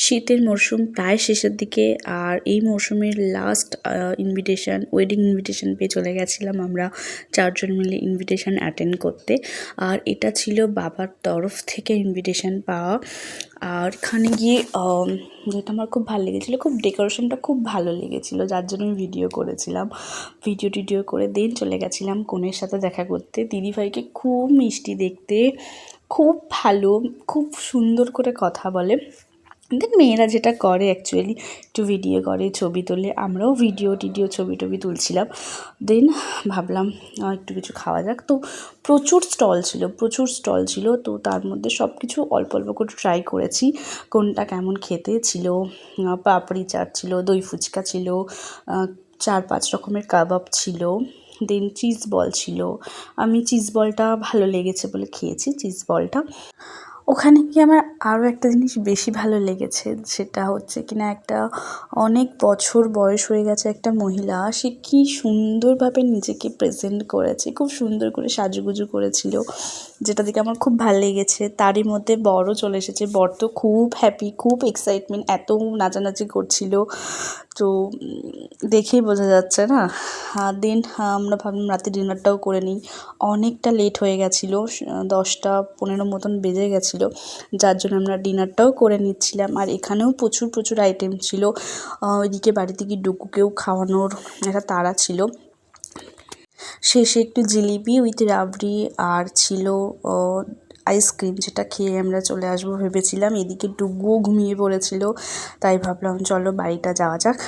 শীতের মরশুম প্রায় শেষের দিকে, আর এই মরশুমের লাস্ট ওয়েডিং ইনভিটেশন পেয়ে চলে গেছিলাম আমরা 4 জন মিলে ইনভিটেশন অ্যাটেন্ড করতে। আর এটা ছিল বাবার তরফ থেকে ইনভিটেশন পাওয়া। আর এখানে গিয়ে যেটা আমার খুব ভালো লেগেছিলো, খুব ডেকোরেশনটা খুব ভালো লেগেছিলো, যার জন্য আমি ভিডিও করেছিলাম। ভিডিও করে দেন চলে গেছিলাম কনের সাথে দেখা করতে। দিদিভাইকে খুব মিষ্টি দেখতে, খুব ভালো, খুব সুন্দর করে কথা বলে। দেন মেয়েরা যেটা করে অ্যাকচুয়ালি একটু ভিডিও করে, ছবি তোলে, আমরাও ভিডিও ছবি তুলছিলাম। দেন ভাবলাম একটু কিছু খাওয়া যাক। তো প্রচুর স্টল ছিল। তো তার মধ্যে সব কিছু অল্প করে ট্রাই করেছি, কোনটা কেমন খেতে ছিল। পাপড়ি চাট ছিল, দই ফুচকা ছিল, 4-5 রকমের কাবাব ছিল, দেন চিজ বল ছিল। আমি চিজ বলটা ভালো লেগেছে বলে খেয়েছি চিজ বলটা। ওখানে গিয়ে আমার আরও একটা জিনিস বেশি ভালো লেগেছে, সেটা হচ্ছে কিনা একটা অনেক বছর বয়স হয়ে গেছে একটা মহিলা, সে কী সুন্দরভাবে নিজেকে প্রেজেন্ট করেছে, খুব সুন্দর করে সাজুগুজু করেছিল, যেটা দেখে আমার খুব ভালো লেগেছে। তারই মধ্যে বরও চলে এসেছে। বর তো খুব হ্যাপি, খুব এক্সাইটমেন্ট, এত নাচানাচি করছিল, তো দেখেই বোঝা যাচ্ছে না। দেন আমরা ভাবলাম রাতে ডিনারটাও করে নিই। অনেকটা লেট হয়ে গেছিলো, 10টা-15 মতন বেজে গেছিলো, যার জন্য আমরা ডিনারটাও করে নিচ্ছিলাম। আর এখানেও প্রচুর আইটেম ছিল। ওইদিকে বাড়িতে গিয়ে ডুকুকেও খাওয়ানোর একটা তাড়া ছিল। শেষে একটু জিলিপি উইথ রাবড়ি আর ছিল আইসক্রিম, যেটা খেয়ে আমরা চলে আসবো ভেবেছিলাম। এদিকে ডুগুও ঘুমিয়ে পড়েছিল, তাই ভাবলাম চলো বাড়িটা যাওয়া যাক।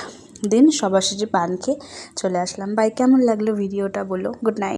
দেন সবার শেষে পান খেয়ে চলে আসলাম। বাই, কেমন লাগলো ভিডিওটা বলো। Good night.